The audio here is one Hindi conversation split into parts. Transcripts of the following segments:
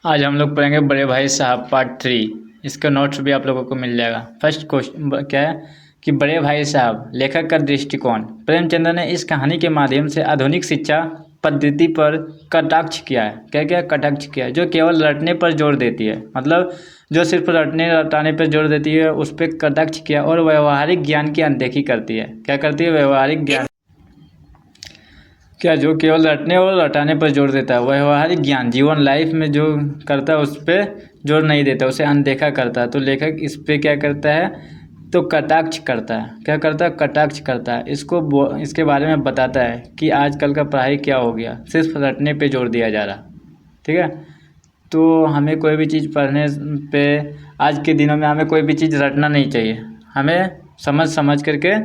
आज हम लोग पढ़ेंगे बड़े भाई साहब पार्ट 3। इसका नोट्स भी आप लोगों को मिल जाएगा। फर्स्ट क्वेश्चन क्या है कि बड़े भाई साहब लेखक का दृष्टिकोण। प्रेमचंद ने इस कहानी के माध्यम से आधुनिक शिक्षा पद्धति पर कटाक्ष किया है। क्या क्या कटाक्ष किया है? जो केवल रटने पर जोर देती है, मतलब जो सिर्फ रटने रटाने पर जोर देती है उस पर कटाक्ष किया, और व्यवहारिक ज्ञान की अनदेखी करती है। क्या करती है? व्यवहारिक ज्ञान। क्या? जो केवल रटने और रटाने पर जोर देता है, व्यवहारिक ज्ञान जीवन लाइफ में जो करता है उस पर जोर नहीं देता, उसे अनदेखा करता है। तो लेखक इस पे क्या करता है? तो कटाक्ष करता है। क्या करता है? कटाक्ष करता है। इसके बारे में बताता है कि आजकल का पढ़ाई क्या हो गया, सिर्फ रटने पे जोर दिया जा रहा। ठीक है। तो हमें कोई भी चीज़ पढ़ने पे, आज के दिनों में हमें कोई भी चीज़ रटना नहीं चाहिए। हमें समझ समझ करके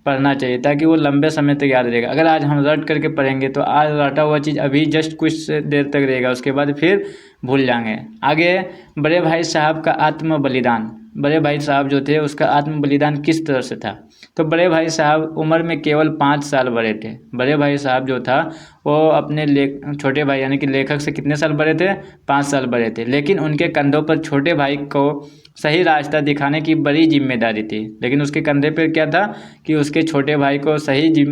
पढ़ना चाहिए ताकि वो लंबे समय तक याद रहेगा। अगर आज हम रट करके पढ़ेंगे तो आज रटा हुआ चीज़ अभी जस्ट कुछ देर तक रहेगा, उसके बाद फिर भूल जाएंगे। आगे, बड़े भाई साहब का आत्म बलिदान। बड़े भाई साहब जो थे उसका आत्म बलिदान किस तरह से था? तो बड़े भाई साहब उम्र में केवल 5 साल बड़े थे। बड़े भाई साहब जो था वो अपने छोटे भाई यानी कि लेखक से कितने साल बड़े थे? 5 साल बड़े थे। लेकिन उनके कंधों पर छोटे भाई को सही रास्ता दिखाने की बड़ी जिम्मेदारी थी। लेकिन उसके कंधे पर क्या था कि उसके छोटे भाई को सही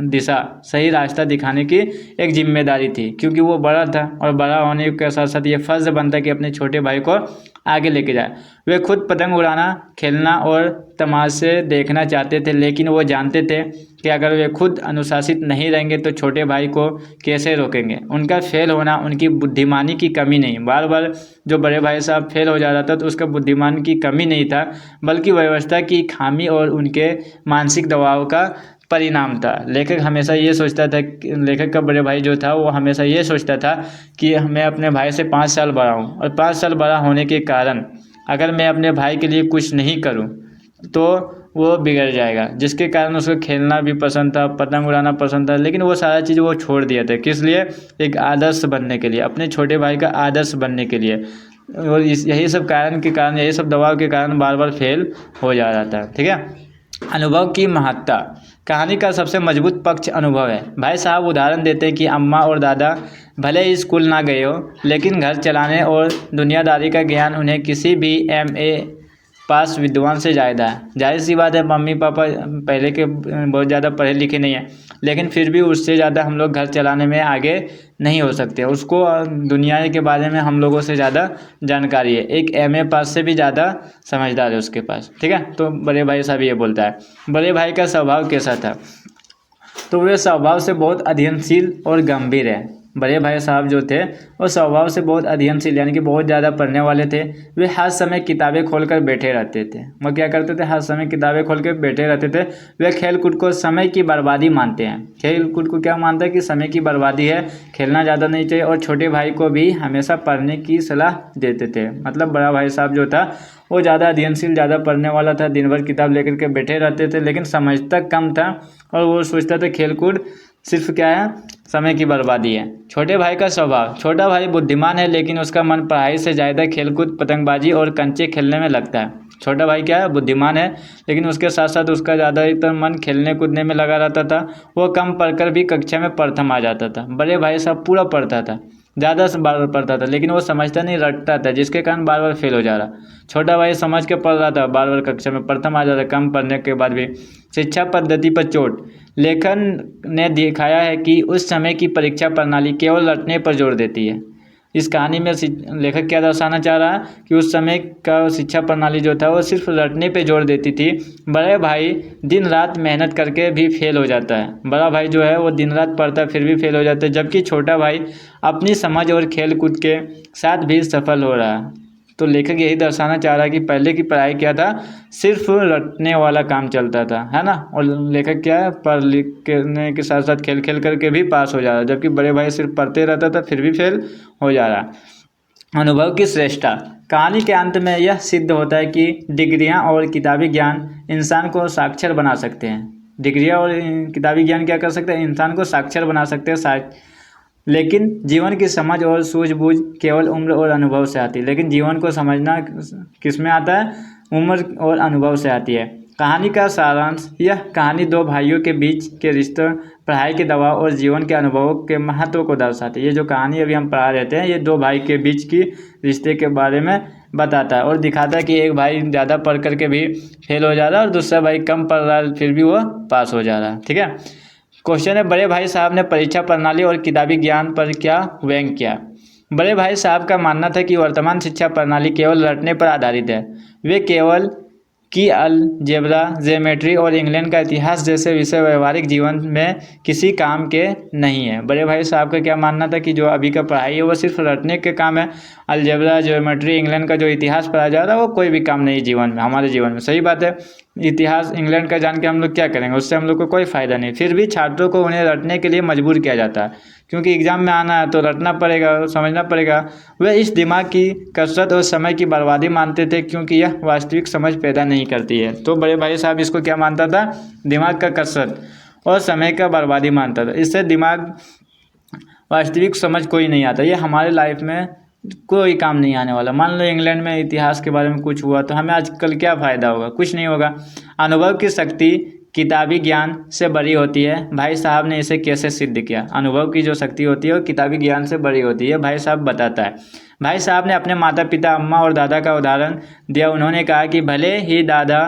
दिशा, सही रास्ता दिखाने की एक जिम्मेदारी थी, क्योंकि वो बड़ा था और बड़ा होने के साथ साथ ये फर्ज बनता कि अपने छोटे भाई को आगे लेके जाए। वे खुद पतंग उड़ाना, खेलना और तमाशे देखना चाहते थे, लेकिन वो जानते थे कि अगर वे खुद अनुशासित नहीं रहेंगे तो छोटे भाई को कैसे रोकेंगे। उनका फेल होना उनकी बुद्धिमानी की कमी नहीं, बार बार जो बड़े भाई साहब फेल हो जा रहा था तो उसका बुद्धिमान की कमी नहीं था, बल्कि व्यवस्था की खामी और उनके मानसिक दबाव का परिणाम था। लेखक हमेशा ये सोचता था, लेखक का बड़े भाई जो था वो हमेशा ये सोचता था कि मैं अपने भाई से 5 साल बड़ा हूँ, और 5 साल बड़ा होने के कारण अगर मैं अपने भाई के लिए कुछ नहीं करूँ तो वो बिगड़ जाएगा। जिसके कारण उसको खेलना भी पसंद था, पतंग उड़ाना पसंद था, लेकिन वो सारा चीज़ वो छोड़ दिया था। किस लिए? एक आदर्श बनने के लिए, अपने छोटे भाई का आदर्श बनने के लिए। और यही सब कारण के कारण, यही सब दबाव के कारण बार बार फेल हो जा रहा था। ठीक है। अनुभव की महत्ता। कहानी का सबसे मजबूत पक्ष अनुभव है। भाई साहब उदाहरण देते हैं कि अम्मा और दादा भले ही स्कूल ना गए हो, लेकिन घर चलाने और दुनियादारी का ज्ञान उन्हें किसी भी MA पास विद्वान से ज़्यादा है। जाहिर सी बात है, मम्मी पापा पहले के बहुत ज़्यादा पढ़े लिखे नहीं हैं, लेकिन फिर भी उससे ज़्यादा हम लोग घर चलाने में आगे नहीं हो सकते। उसको दुनिया के बारे में हम लोगों से ज़्यादा जानकारी है। एक MA पास से भी ज़्यादा समझदार है उसके पास। ठीक है। तो बड़े भाई साहब ये बोलता है। बड़े भाई का स्वभाव कैसा था? तो वे स्वभाव से बहुत अध्ययनशील और गंभीर है। बड़े भाई साहब जो थे वो स्वभाव से बहुत अध्ययनशील यानी कि बहुत ज़्यादा पढ़ने वाले थे। वे हर समय किताबें खोलकर बैठे रहते थे। वो क्या करते थे? हर समय किताबें खोल कर बैठे रहते थे। वे खेल कूद को समय की बर्बादी मानते हैं। खेल कूद को क्या मानता है? कि समय की बर्बादी है, खेलना ज़्यादा नहीं चाहिए। और छोटे भाई को भी हमेशा पढ़ने की सलाह देते थे। मतलब बड़ा भाई साहब जो था वो ज़्यादा अध्ययनशील, ज़्यादा पढ़ने वाला था, दिन भर किताब लेकर के बैठे रहते थे, लेकिन समझता कम था। और वो सोचता था खेल कूद सिर्फ क्या है? समय की बर्बादी है। छोटे भाई का स्वभाव। छोटा भाई बुद्धिमान है, लेकिन उसका मन पढ़ाई से ज़्यादा खेलकूद, पतंगबाजी और कंचे खेलने में लगता है। छोटा भाई क्या है? बुद्धिमान है, लेकिन उसके साथ साथ उसका ज़्यादातर मन खेलने कूदने में लगा रहता था। वो कम पढ़कर भी कक्षा में प्रथम आ जाता था। बड़े भाई साहब पूरा पढ़ता था, ज़्यादा से बार बार पढ़ता था, लेकिन वो समझता नहीं, रटता था, जिसके कारण बार बार फेल हो जा रहा। छोटा भाई समझ के पढ़ रहा था, बार बार कक्षा में प्रथम आ जाता, कम पढ़ने के बाद भी। शिक्षा पद्धति पर चोट। लेखन ने दिखाया है कि उस समय की परीक्षा प्रणाली केवल रटने पर जोर देती है। इस कहानी में लेखक क्या दर्शाना चाह रहा है? कि उस समय का शिक्षा प्रणाली जो था वो सिर्फ रटने पे जोर देती थी। बड़े भाई दिन रात मेहनत करके भी फेल हो जाता है। बड़ा भाई जो है वो दिन रात पढ़ता है फिर भी फेल हो जाता है, जबकि छोटा भाई अपनी समझ और खेल कूद के साथ भी सफल हो रहा है। तो लेखक यही दर्शाना चाह रहा है कि पहले की पढ़ाई क्या था? सिर्फ रटने वाला काम चलता था, है ना। और लेखक क्या है? पढ़ लिखने के साथ साथ खेल खेल करके भी पास हो जा रहा है, जबकि बड़े भाई सिर्फ पढ़ते रहता था फिर भी फेल हो जा रहा। अनुभव की श्रेष्ठता। कहानी के अंत में यह सिद्ध होता है कि डिग्रियां और किताबी ज्ञान इंसान को साक्षर बना सकते हैं। डिग्रियां और किताबी ज्ञान क्या कर सकते हैं? इंसान को साक्षर बना सकते हैं, लेकिन जीवन की समझ और सूझबूझ केवल उम्र और अनुभव से आती है। लेकिन जीवन को समझना किस में आता है? उम्र और अनुभव से आती है। कहानी का सारांश, यह कहानी दो भाइयों के बीच के रिश्तों, पढ़ाई के दबाव और जीवन के अनुभवों के महत्व को दर्शाती है। ये जो कहानी अभी हम पढ़ा रहते हैं ये दो भाई के बीच की रिश्ते के बारे में बताता है और दिखाता है कि एक भाई ज़्यादा पढ़ करके भी फेल हो जा रहा है और दूसरा भाई कम पढ़ रहा है फिर भी वो पास हो जा रहा है। ठीक है। क्वेश्चन है, बड़े भाई साहब ने परीक्षा प्रणाली और किताबी ज्ञान पर क्या व्यंग किया। बड़े भाई साहब का मानना था कि वर्तमान शिक्षा प्रणाली केवल रटने पर आधारित है। वे केवल कि अलजेब्रा, ज्योमेट्री और इंग्लैंड का इतिहास जैसे विषय व्यवहारिक जीवन में किसी काम के नहीं है। बड़े भाई साहब का क्या मानना था कि जो अभी का पढ़ाई है वो सिर्फ रटने के काम है। अलजेब्रा, ज्योमेट्री, इंग्लैंड का जो इतिहास पढ़ा जा रहा है वो कोई भी काम नहीं जीवन में, हमारे जीवन में। सही बात है। इतिहास इंग्लैंड का जान के हम लोग क्या करेंगे, उससे हम लोग को कोई फ़ायदा नहीं। फिर भी छात्रों को उन्हें रटने के लिए मजबूर किया जाता है, क्योंकि एग्ज़ाम में आना है तो रटना पड़ेगा, समझना पड़ेगा। वे इस दिमाग की कसरत और समय की बर्बादी मानते थे, क्योंकि यह वास्तविक समझ पैदा नहीं करती है। तो बड़े भाई साहब इसको क्या मानता था, दिमाग का कसरत और समय का बर्बादी मानता था। इससे दिमाग वास्तविक समझ कोई नहीं आता, ये हमारे लाइफ में कोई काम नहीं आने वाला। मान लो इंग्लैंड में इतिहास के बारे में कुछ हुआ तो हमें आजकल क्या फ़ायदा होगा, कुछ नहीं होगा। अनुभव की शक्ति किताबी ज्ञान से बड़ी होती है। भाई साहब ने इसे कैसे सिद्ध किया। अनुभव की जो शक्ति होती है वो किताबी ज्ञान से बड़ी होती है, भाई साहब बताता है। भाई साहब ने अपने माता पिता, अम्मा और दादा का उदाहरण दिया। उन्होंने कहा कि भले ही दादा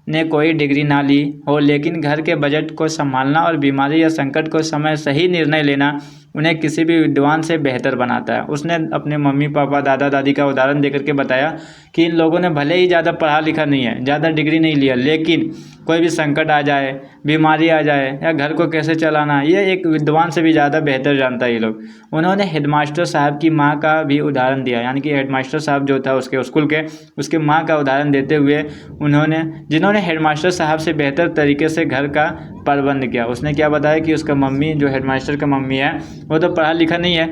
ने कोई डिग्री ना ली हो, लेकिन घर के बजट को संभालना और बीमारी या संकट को समय सही निर्णय लेना उन्हें किसी भी विद्वान से बेहतर बनाता है। उसने अपने मम्मी पापा, दादा दादी का उदाहरण देकर के बताया कि इन लोगों ने भले ही ज़्यादा पढ़ा लिखा नहीं है, ज़्यादा डिग्री नहीं लिया, लेकिन कोई भी संकट आ जाए, बीमारी आ जाए या घर को कैसे चलाना, ये एक विद्वान से भी ज़्यादा बेहतर जानता है ये लोग। उन्होंने हेडमास्टर साहब की माँ का भी उदाहरण दिया, यानी कि हेडमास्टर साहब जो था उसके स्कूल के, उसके माँ का उदाहरण देते हुए जिन्होंने हेडमास्टर साहब से बेहतर तरीके से घर का प्रबंध किया। उसने क्या बताया कि उसका मम्मी, जो हेडमास्टर का मम्मी है, वो तो पढ़ा लिखा नहीं है,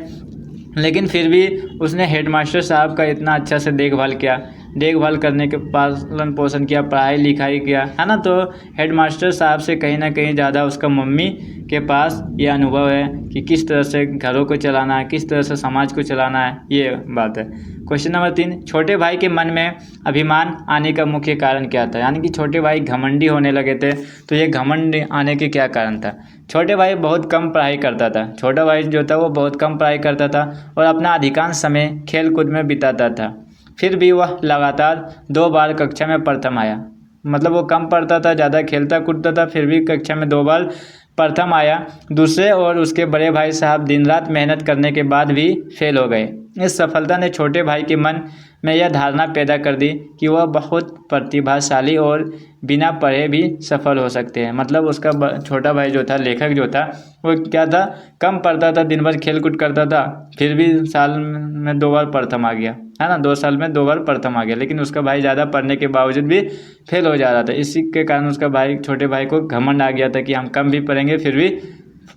लेकिन फिर भी उसने हेडमास्टर साहब का इतना अच्छा से देखभाल करने के पालन पोषण किया, पढ़ाई लिखाई किया, है ना। तो हेडमास्टर साहब से कहीं ना कहीं ज़्यादा उसका मम्मी के पास ये अनुभव है कि किस तरह से घरों को चलाना है, किस तरह से समाज को चलाना है, ये बात है। क्वेश्चन नंबर 3, छोटे भाई के मन में अभिमान आने का मुख्य कारण क्या था। यानी कि छोटे भाई घमंडी होने लगे थे, तो ये घमंड आने के क्या कारण था। छोटे भाई बहुत कम पढ़ाई करता था। छोटा भाई जो था वो बहुत कम पढ़ाई करता था और अपना अधिकांश समय खेल कूद में बिताता था। फिर भी वह लगातार 2 बार कक्षा में प्रथम आया। मतलब वो कम पढ़ता था, ज़्यादा खेलता कूदता था, फिर भी कक्षा में 2 बार प्रथम आया। दूसरे और उसके बड़े भाई साहब दिन रात मेहनत करने के बाद भी फेल हो गए। इस सफलता ने छोटे भाई के मन में यह धारणा पैदा कर दी कि वह बहुत प्रतिभाशाली और बिना पढ़े भी सफल हो सकते हैं। मतलब उसका छोटा भाई जो था, लेखक जो था, वो क्या था, कम पढ़ता था, दिन भर खेल कूद करता था, फिर भी साल में 2 बार प्रथम आ गया, है ना। 2 साल में 2 बार प्रथम आ गया, लेकिन उसका भाई ज़्यादा पढ़ने के बावजूद भी फेल हो जा रहा था। इसी के कारण उसका भाई, छोटे भाई को घमंड आ गया था कि हम कम भी पढ़ेंगे फिर भी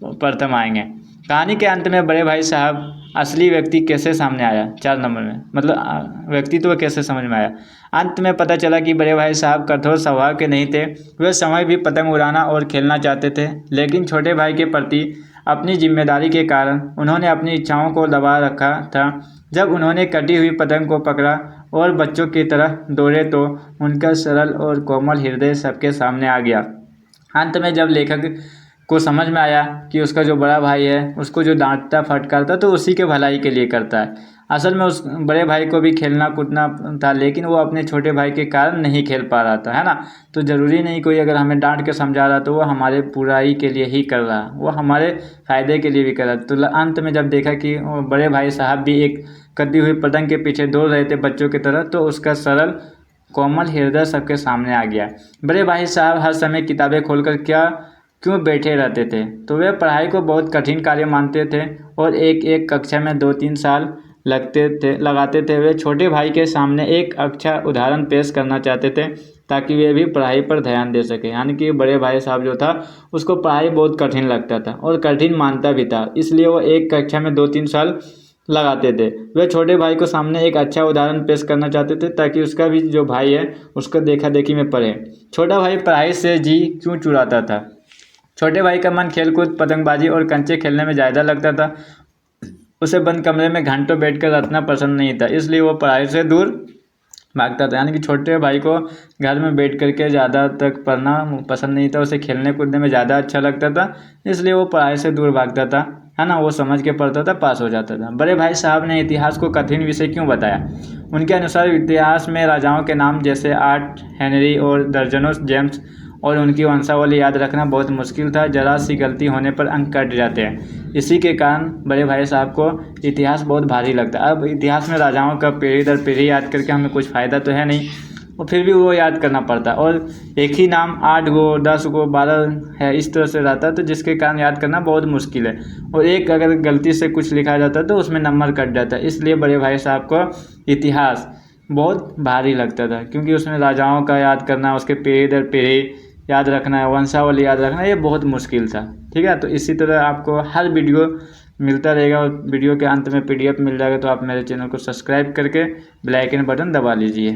प्रथम आएंगे। कहानी के अंत में बड़े भाई साहब असली व्यक्ति कैसे सामने आया, 4 नंबर में, मतलब व्यक्तित्व कैसे समझ में आया। अंत में पता चला कि बड़े भाई साहब कठोर स्वभाव के नहीं थे। वे समय भी पतंग उड़ाना और खेलना चाहते थे, लेकिन छोटे भाई के प्रति अपनी जिम्मेदारी के कारण उन्होंने अपनी इच्छाओं को दबा रखा था। जब उन्होंने कटी हुई पतंग को पकड़ा और बच्चों की तरह दौड़े तो उनका सरल और कोमल हृदय सबके सामने आ गया। अंत में जब लेखक को समझ में आया कि उसका जो बड़ा भाई है उसको जो डांटता फटकारता तो उसी के भलाई के लिए करता है। असल में उस बड़े भाई को भी खेलना कूदना था, लेकिन वो अपने छोटे भाई के कारण नहीं खेल पा रहा था, है ना। तो ज़रूरी नहीं कोई अगर हमें डांट के समझा रहा तो वो हमारे बुराई के लिए ही कर रहा, वो हमारे फ़ायदे के लिए भी कर रहा। तो अंत में जब देखा कि बड़े भाई साहब भी एक कटी हुई पतंग के पीछे दौड़ रहे थे बच्चों की तरह, तो उसका सरल कोमल हृदय सबके सामने आ गया। बड़े भाई साहब हर समय किताबें खोलकर क्यों बैठे रहते थे, तो वे पढ़ाई को बहुत कठिन कार्य मानते थे और एक कक्षा में 2-3 साल लगाते थे। वे छोटे भाई के सामने एक अच्छा उदाहरण पेश करना चाहते थे ताकि वे भी पढ़ाई पर ध्यान दे सके। यानी कि बड़े भाई साहब जो था उसको पढ़ाई बहुत कठिन लगता था और कठिन मानता भी था, इसलिए वो एक कक्षा में 2-3 साल लगाते थे। वे छोटे भाई को सामने एक अच्छा उदाहरण पेश करना चाहते थे ताकि उसका भी जो भाई है उसको देखा देखी में पढ़े। छोटा भाई पढ़ाई से जी क्यों चुराता था। छोटे भाई का मन खेलकूद, पतंगबाजी और कंचे खेलने में ज़्यादा लगता था। उसे बंद कमरे में घंटों बैठकर रटना पसंद नहीं था, इसलिए वो पढ़ाई से दूर भागता था। यानी कि छोटे भाई को घर में बैठ करके ज़्यादा तक पढ़ना पसंद नहीं था, उसे खेलने कूदने में ज़्यादा अच्छा लगता था, इसलिए वो पढ़ाई से दूर भागता था, है ना। वो समझ के पढ़ता था, पास हो जाता था। बड़े भाई साहब ने इतिहास को कठिन विषय क्यों बताया? उनके अनुसार इतिहास में राजाओं के नाम जैसे आर्ट हेनरी और दर्जनों जेम्स और उनकी वंशावली याद रखना बहुत मुश्किल था। जरा सी गलती होने पर अंक कट जाते हैं। इसी के कारण बड़े भाई साहब को इतिहास बहुत भारी लगता है। अब इतिहास में राजाओं का पीढ़ी दर पीढ़ी याद करके हमें कुछ फ़ायदा तो है नहीं, और फिर भी वो याद करना पड़ता है। और एक ही नाम 8 गो 10 गो 12 है, इस तरह से रहता है, तो जिसके कारण याद करना बहुत मुश्किल है। और एक अगर गलती से कुछ लिखा जाता है तो उसमें नंबर कट जाता है। इसलिए बड़े भाई साहब को इतिहास बहुत भारी लगता था, क्योंकि उसमें राजाओं का याद करना, उसके पीढ़ी दर पीढ़ी याद रखना है, वंशावली याद रखना, ये बहुत मुश्किल था। ठीक है, तो इसी तरह आपको हर वीडियो मिलता रहेगा, और वीडियो के अंत में PDF मिल जाएगा। तो आप मेरे चैनल को सब्सक्राइब करके बेल आइकन बटन दबा लीजिए।